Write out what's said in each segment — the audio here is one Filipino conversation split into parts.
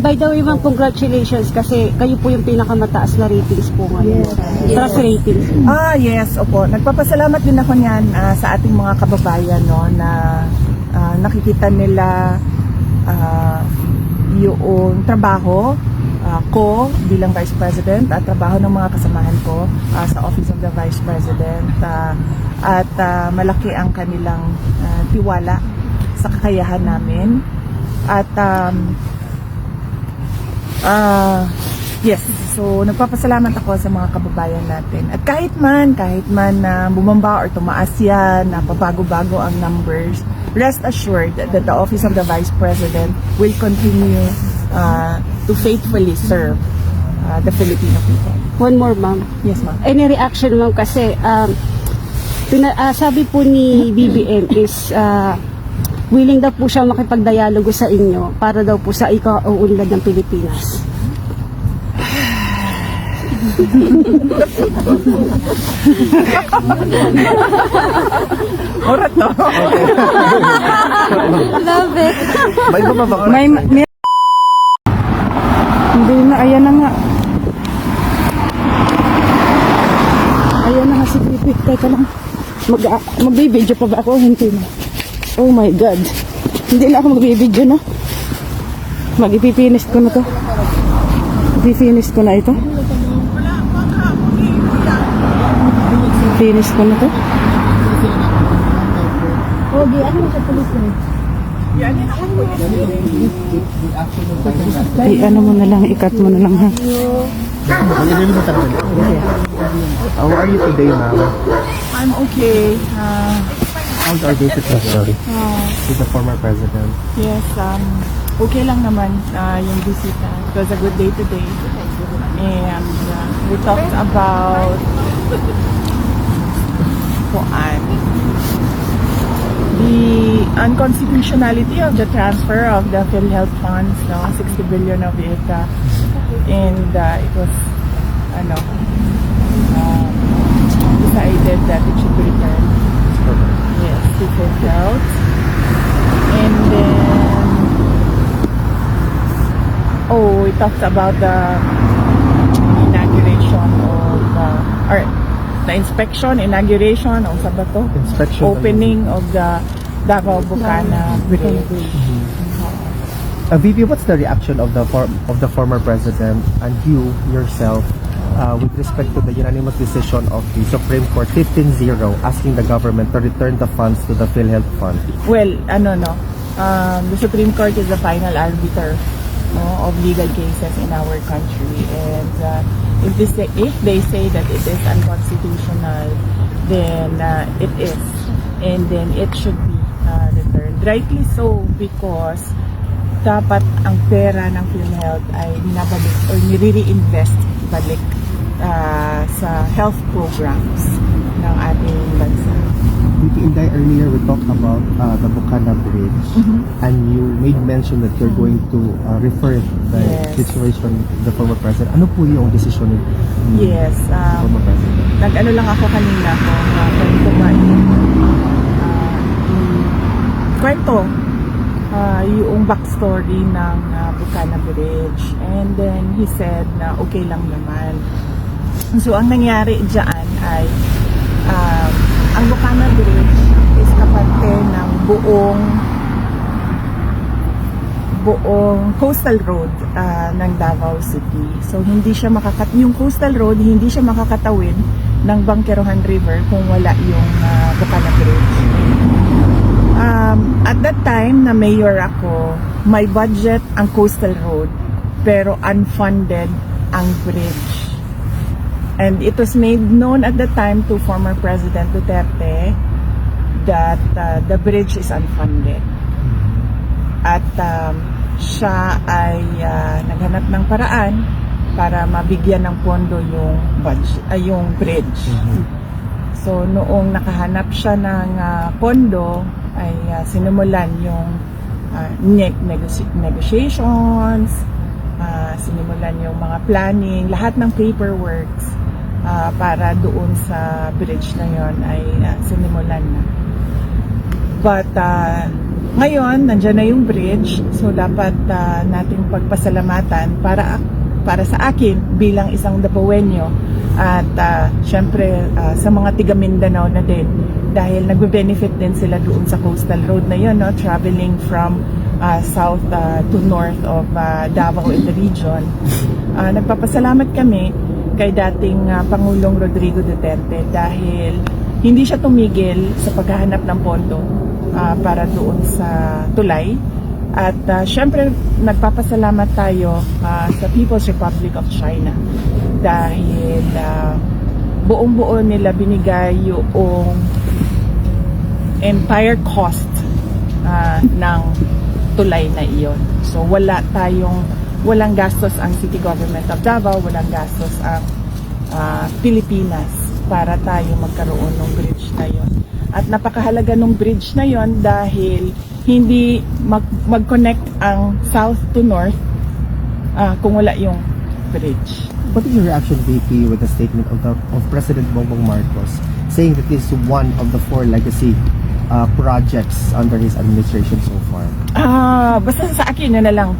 And by the way, ma'am, congratulations kasi kayo po yung pinakamataas na ratings po ngayon. Trust ratings. Yes, opo. Nagpapasalamat din ako niyan sa ating mga kababayan, no, na nakikita nila yung trabaho ko bilang Vice President at trabaho ng mga kasamahan ko sa Office of the Vice President at malaki ang kanilang tiwala sa kakayahan namin at yes, so nagpapasalamat ako sa mga kababayan natin at kahit man bumamba or tumaas yan, pabago-bago ang numbers, rest assured that the Office of the Vice President will continue to faithfully serve the Filipino people. One more, ma'am. Yes, ma'am. Any reaction, ma'am, kasi sabi po ni BBM is willing daw po siya makipagdialogo sa inyo para daw po sa ikauunlad ng Pilipinas. Orat to. Love it. May iba pa ba? Hindi na, ayan na nga. Ayan na nga si Pipi. Teka lang. Magbibideo pa ba ako? Hindi na. Oh my God. Hindi na ako magbibideo, no? Mag-ipipinis ko na to. Ipipinis ko na ito. Ipipinis ko na to. Okay, ano sa pulis na? Ay, ano mo na lang, ikat mo na lang, ha? How are you today, ma'am? I'm okay. How's our day today? Sorry. With the former president. Yes, okay lang naman yung bisita. It was a good day today. And we talked about the unconstitutionality of the transfer of the PhilHealth funds, no, 60 billion of it, and it was, decided that it should be returned. Yes, to PhilHealth, and then we talked about the inauguration of or the inauguration of Sabato, Inspection. opening of the Davao Bucana Bridge. VP, what's the reaction of the former president and you yourself with respect to the unanimous decision of the Supreme Court 15-0 asking the government to return the funds to the PhilHealth Fund? Well, the Supreme Court is the final arbiter, no, of legal cases in our country, and if they say that it is unconstitutional, then it is, and then it should be returned. Rightly so, because dapat ang pera ng PhilHealth ay binabalik or nire-reinvest balik sa health programs ng ating bansa. Inday, earlier we talked about the Bucana Bridge, and you made mention that you're going to refer the situation to the former president. Ano po yung decision ni former president? Nag-ano lang ako kanina kung kwento yung backstory ng Bucana Bridge, and then he said na okay lang naman. So ang nangyari dyan ay ang Bucana Bridge is kapante ng buong coastal road ng Davao City. So hindi siya yung coastal road hindi siya makakatawid ng Bangkerohan River kung wala yung Bucana Bridge. At that time na mayor ako, may budget ang coastal road pero unfunded ang bridge. And it was made known at the time to former President Duterte that the bridge is unfunded. At siya ay naghanap ng paraan para mabigyan ng pondo yung bridge. So noong nakahanap siya ng pondo ay sinimulan yung negotiations, sinimulan yung mga planning, lahat ng paperworks para doon sa bridge na yon ay sinimulan na. But ngayon, nandyan na yung bridge, so dapat nating pagpasalamatan para sa akin bilang isang Dabawenyo at syempre sa mga tiga Mindanao na din dahil nagbe-benefit din sila doon sa coastal road na yun, no? Traveling from south to north of Davao in the region. Nagpapasalamat kami kay dating Pangulong Rodrigo Duterte dahil hindi siya tumigil sa paghahanap ng pondo para doon sa tulay. At syempre, nagpapasalamat tayo sa People's Republic of China dahil buong-buo nila binigay yung entire cost ng tulay na iyon. So walang gastos ang City Government of Davao, walang gastos ang Pilipinas para tayo magkaroon ng bridge na yon. At napakahalaga ng bridge na yon dahil hindi mag-connect ang south to north kung wala yung bridge. What is your reaction, VP, with the statement of President Bongbong Marcos saying that this is one of the 4 legacy projects under his administration so far? Basta sa akin, yun na lang.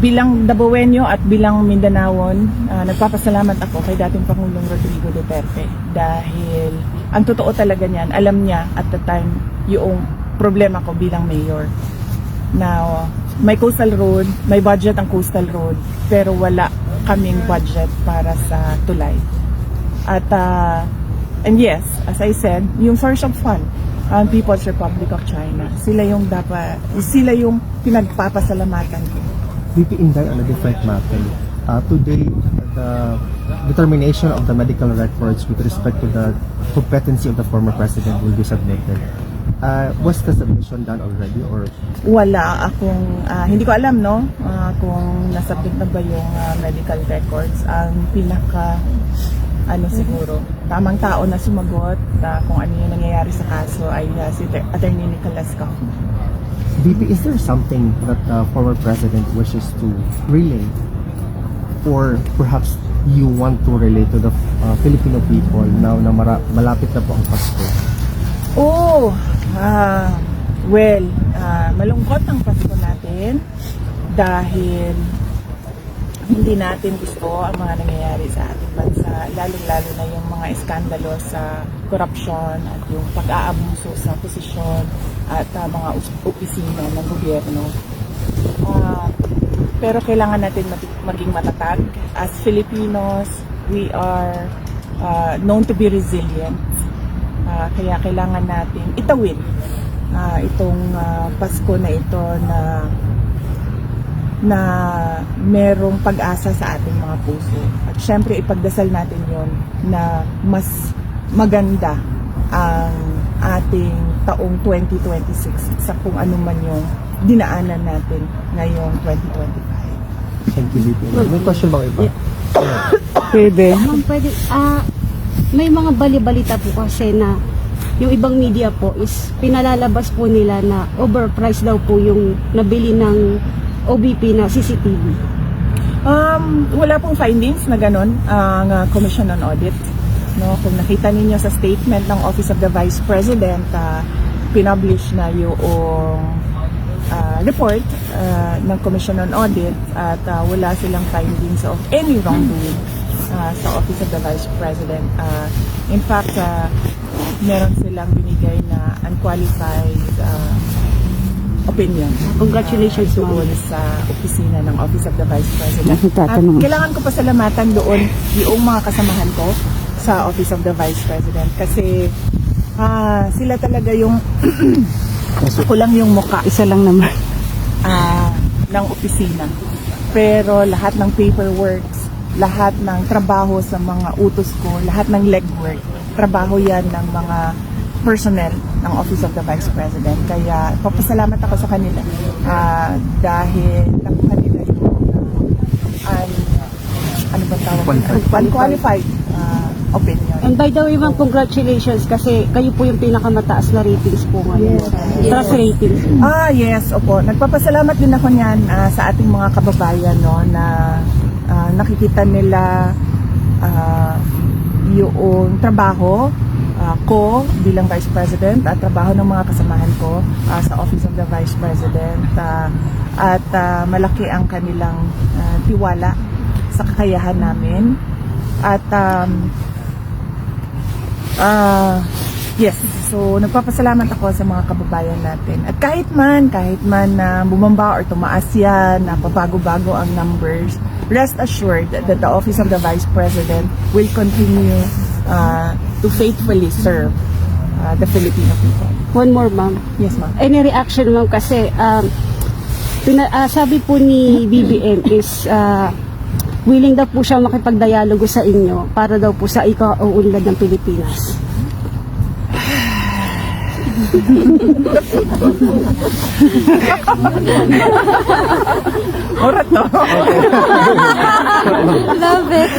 Bilang Dabawenyo at bilang Mindanaon, nagpapasalamat ako kay dating Pangulong Rodrigo Duterte dahil ang totoo talaga niyan, alam niya at the time yung problema ko bilang mayor. Now, may coastal road, may budget ang coastal road, pero wala kaming budget para sa tulay. At and yes, as I said, yung source of fund, ang People's Republic of China, sila yung pinagpapasalamatan ko. VP Inday, on a different matter, today the determination of the medical records with respect to the competency of the former president will be submitted. Was the submission done already or? Wala akong, hindi ko alam no kung nasubmit na ba yung medical records. Ang pinaka siguro tamang tao na sumagot kung ano yung nangyayari sa kaso ay si Attorney Nicholas Kaufman. VP, is there something that the former president wishes to relay or perhaps you want to relay to the Filipino people now na malapit na po ang Pasko? Malungkot ang Pasko natin dahil hindi natin gusto ang mga nangyayari sa ating bansa, lalong-lalo na yung mga iskandalo sa korupsyon at yung pag-aabuso sa posisyon at mga opisina ng gobyerno. Pero kailangan natin maging matatag. As Filipinos, we are known to be resilient. Kaya kailangan natin itawid itong Pasko na ito na merong pag-asa sa ating mga puso. At syempre ipagdasal natin yon na mas maganda ang ating taong 2026 sa kung ano man yung dinaanan natin ngayong 2025. Thank you, VP. May question bang iba? Pwede. Ma'am, pwede, may mga bali-balita po kasi na yung ibang media po is pinalalabas po nila na overpriced daw po yung nabili ng OBP na CCTV. Wala pong findings na ganon ang Commission on Audit. No, kung nakita ninyo sa statement ng Office of the Vice President, pinublish na yung report ng Commission on Audit at wala silang findings of any wrongdoing sa Office of the Vice President. In fact, meron silang binigay na unqualified opinion. Congratulations, ma'am. Doon sa opisina ng Office of the Vice President. At kailangan ko pasalamatan doon yung mga kasamahan ko sa Office of the Vice President kasi sila talaga yung kulang yung muka. Isa lang naman. Ng opisina. Pero lahat ng paperworks, lahat ng trabaho sa mga utos ko, lahat ng legwork, trabaho yan ng mga personnel ng Office of the Vice President. Kaya papasalamat ako sa kanila dahil nakuha nila yung unqualified opinion. And by the way, ma'am, congratulations kasi kayo po yung pinakamataas na ratings po ngayon. Trust ratings. Yes, opo. Nagpapasalamat din ako niyan sa ating mga kababayan no, na nakikita nila yung trabaho ko bilang Vice President at trabaho ng mga kasamahan ko sa Office of the Vice President at malaki ang kanilang tiwala sa kakayahan namin at yes, so nagpapasalamat ako sa mga kababayan natin at kahit man na bumamba or tumaas yan, na pabago-bago ang numbers, rest assured that the Office of the Vice President will continue to faithfully serve the Filipino people. One more, ma'am. Yes, ma'am. Any reaction, ma'am, kasi sabi po ni BBM is willing daw po siya makipagdialogo sa inyo para daw po sa ikauunlad ng Pilipinas. Orat to. Love it.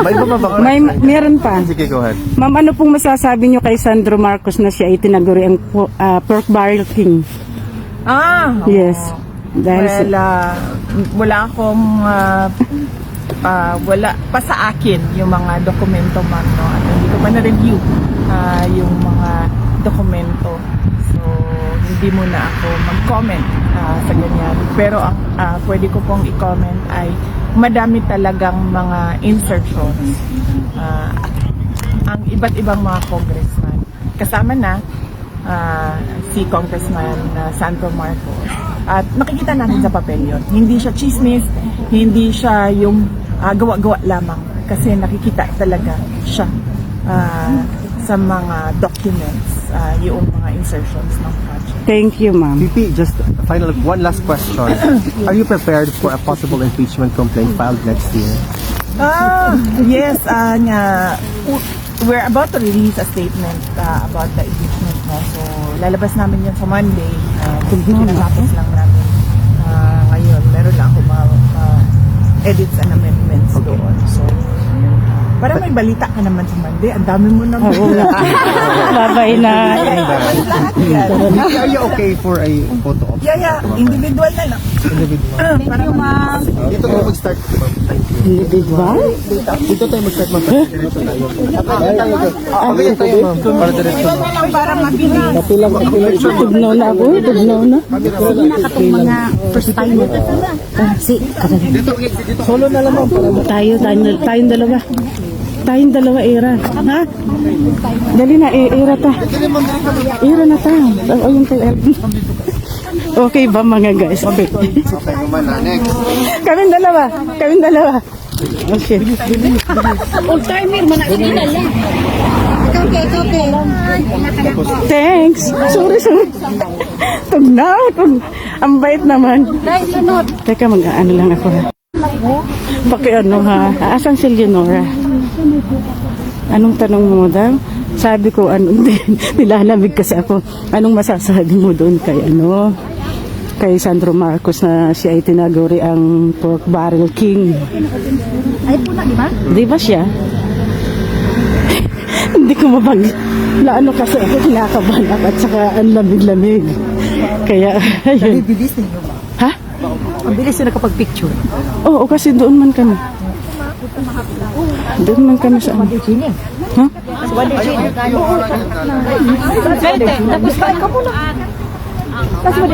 May iba pa ba? Meron pa. Sige, go ahead. Ma'am, ano pong masasabi nyo kay Sandro Marcos na siya itinaguri ang pork barrel king? Yes. Dahil Wala akong wala pa sa akin yung mga dokumento man, no? At hindi ko pa na-review yung mga dokumento. So, hindi muna ako mag-comment sa ganyan. Pero ang pwede ko pong i-comment ay madami talagang mga insertions ang iba't ibang mga congressman. Kasama na si Congressman Sandro Marcos. At nakikita natin sa papel yun. Hindi siya chismis, hindi siya yung gawa-gawa lamang. Kasi nakikita talaga siya sa mga documents, yung mga insertions ng project. thank you, ma'am. VP, just one last question. Are you prepared for a possible impeachment complaint filed next year? Yes, we're about to release a statement about the impeachment, no? So, lalabas namin yun sa Monday. Kinatapos lang namin. Ngayon, meron lang ako mga edits and amendments doon. So, para may balita ka naman sa Monday, ang dami mo naman. Babay na. Are you okay for a photo op? Yeah, individual na lang. Individual. Thank you, ma'am. Dito tayo mag-start. Individual? Dito tayo mag-start, ma'am. Diretso tayo. Okay tayo, ma'am. Para diretso. Para mabilis. Tugnaw na ako. Tugnaw na. Mga first time mo. Solo na lang, ma'am. Tayong dalawa. Tayong dalawa, Era. Ha? Dali na, Era ta. Era na ta. O yung tayo. Okay ba mga guys? Okay. Okay, kumana. Next. Kaming dalawa. Okay. Thanks. Sorry. Tugnaw. Ang bait naman. Teka, mag-ano lang ako ha. Pakiano ha. Asan si Leonora? Anong tanong mo daw? Sabi ko, nilalamig kasi ako. Anong masasabi mo doon kay Sandro Marcos na siya ay tinaguri ang pork barrel king? Ay po na, di ba? Di ba siya? Hindi ko ano kasi ako kinakabahan ako at saka ang lamig-lamig. Kaya, ayun. Bilis ninyo ba? Ha? Ang bilis na nakapag-picture. Oo, kasi doon man kami. Doon man kami sa ano. Ha? Tapos tayo ka muna. Tapos mo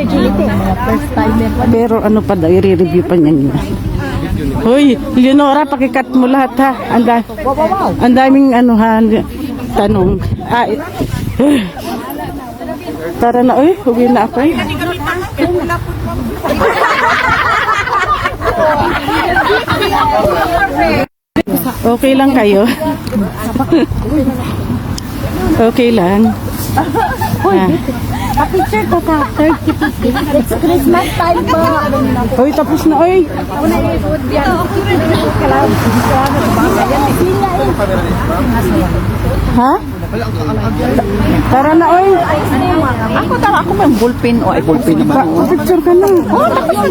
first time. Pero ano pa daw, i-review pa niya niya. Hoy, Leonora, pakikat mo lahat ha. Ang daming tanong. Tara na, uwi na ako eh. Okay lang kayo? Okay lang. Pa-picture ko ka, 30-50. It's Christmas time po. Hoy, tapos na, oy. Ha? Tara na, oy. Ako may bullpen o ay bullpen naman. Picture ka na.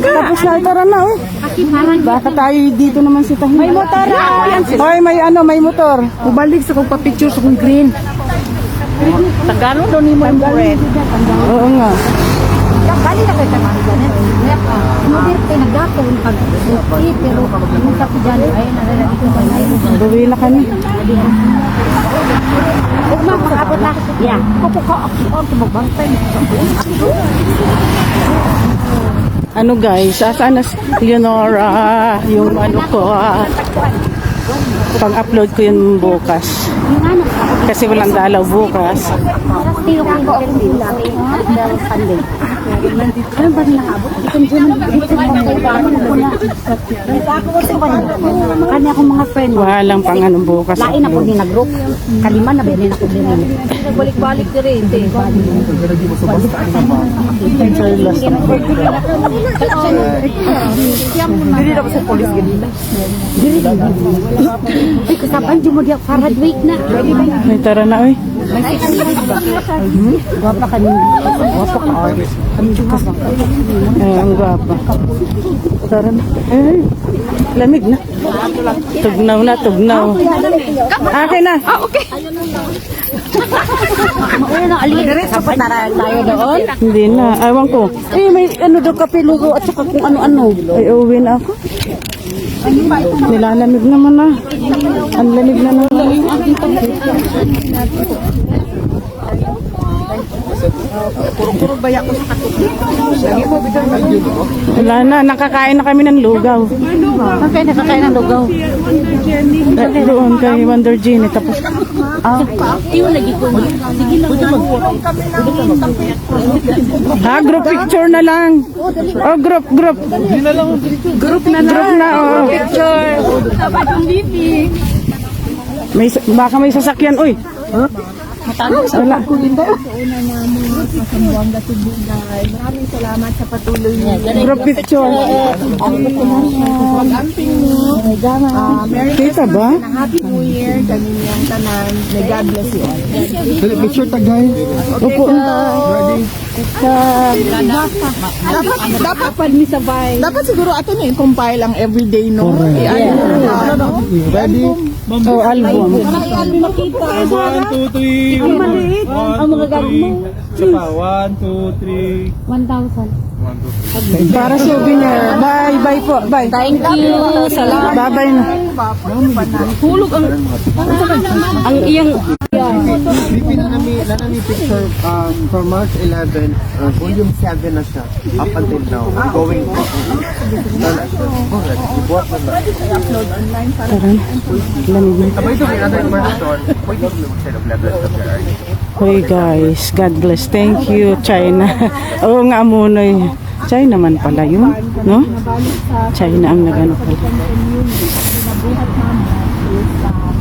Tapos na, tara na, oy. Baka tayo dito naman si Tahin. May motor. Hoy, may motor. Ubalik sa kong pa-picture sa kong green. Tagano doon ni mo yung red. Oo nga. Kali na kayo kami ganun. Hindi kayo nagdakon pag pero yung kapi dyan ay nalalagi ko ba na Buwi na kami. Huwag mo makapot na. Yeah. Kupo ka ako magbantay. Ano guys, asaan na si Leonora? Yung ano ko, pang-upload ko yun bukas. Kasi walang dalaw bukas. Tiro ko ako nila. Dahil Sunday. Ano ba nakaabot? Kani ako mga friend. Walang pang anong bukas Lain ako upload. ni nag-group. Kalima na ba din ako din. Balik-balik din rin. Dili na ko sa police ganina. Dili. Ay kasaban di mo dia farad week na. May tara na, oy. Guwapa kami. Guwapa ka. Kami juga ba? Ang gwapa. Tara na. Eh, lamig na. Tugnaw na, tugnaw. Akin na. Ano na ali? Diretso pa tayo doon. Hindi na. Ewan ko. Eh, may ano daw kapilugo at saka kung ano-ano. Ay, uwi na ako. Nilalamig naman na. Ang lamig na naman. Wala na. Nakakain na kami ng lugaw. Kasi nakakain ng lugaw. Doon kay Wonder Genie. Tapos, group picture na lang. Oh, group. Group na. Oh. Picture. Baka may sasakyan. Uy. Wala. Maraming salamat sa patuloy niyo. Group picture. Kita ba? Happy New Year, kami niyang tanan. May God bless you all. Dali, picture tagay. Opo. Dapat siguro ato na i-compile ang everyday, no? Ready? Oh, album. 1, 2, 3. Ang maliit. Ang mga gagmo. Sapa, 1, 2, 3. 1,000. Para souvenir. Bye po. Bye. Thank you. Salamat. Bye-bye na. Hulog ang iyang BP na nami picture from March 11, volume 7 na siya. Up until now, going to. Ibuhat na ba? Sabay ito, may other person. Pwede mo mag-set of levels of your art. Hoy guys, God bless. Thank you, China. Oo nga Amunoy. China man pala yun, no? China ang nagano pala.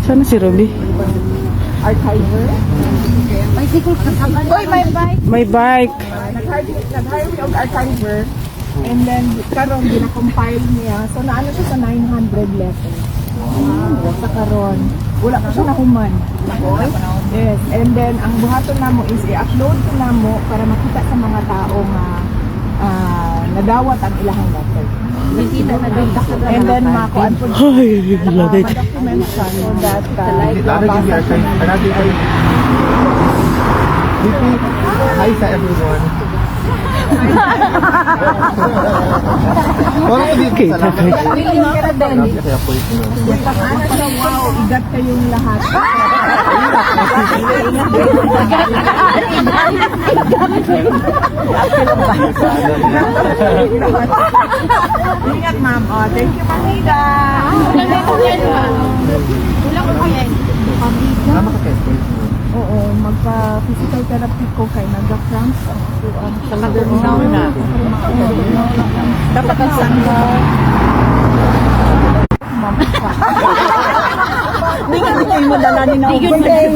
Sana si Ruby? Archiver. Bicycle kasama. Uy, may bike. May bike. Nag-hire me og archiver. And then, karon gina-compile niya. So, naano siya sa 900 letters. Sa karon. Wala pa siya nahuman. Yes. And then, ang buhaton namo is i-upload ko namo para makita sa mga tao nga nadawat ang ilahang letter. And then, makuan po Ay, ladit. document siya so that Another give you another BP, hi sa everyone. Wala ko dito Kita salamat. kayo. Kaya po ito. wow, igat kayong lahat. Ingat, ma'am. Oh, thank you, Manida. Tama ka kayo. Oo, magpa-physical therapy ko kay nag-cramps. Sa na. Dapat ang sanda. Hindi ka kayo madala ni na overday.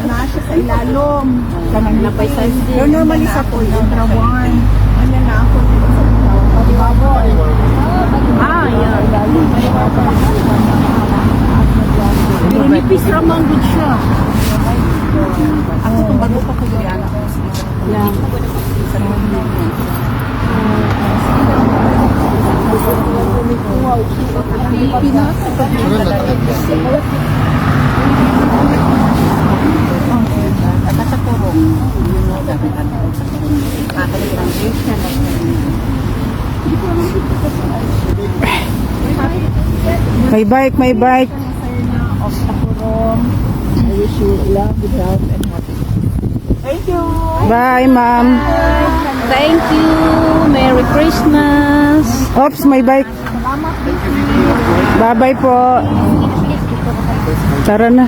Nasa sa ilalom. Kanang napay sa pero normally sa po, ultra one. Ano na ako dito sa baboy. Yeah. Nipis ramang good siya. Ako kung bago pa ko yan. May bike, may bike. Of Takurong. I wish you love, good health, and happiness. Thank you. Bye, ma'am. Thank you. Merry Christmas. Oops, may bike. Bye-bye po. Tara na.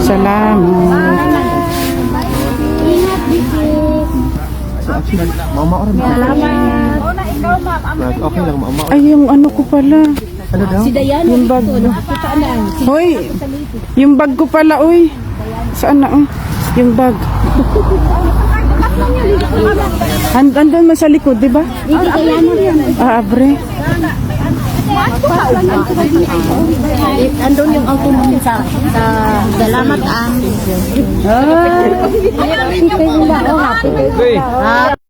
Salamat. Ingat dito. So actually, mama-oran ba? Okay lang, mama. Ay, yung ano ko pala. Ano daw? Yung bag. Hoy, yung bag ko pala, uy. Saan na, yung bag. Andun man sa likod, di ba? Hindi kaya mo yan. Abre. Andun yung auto mo sa salamat ang. Ah. Happy birthday.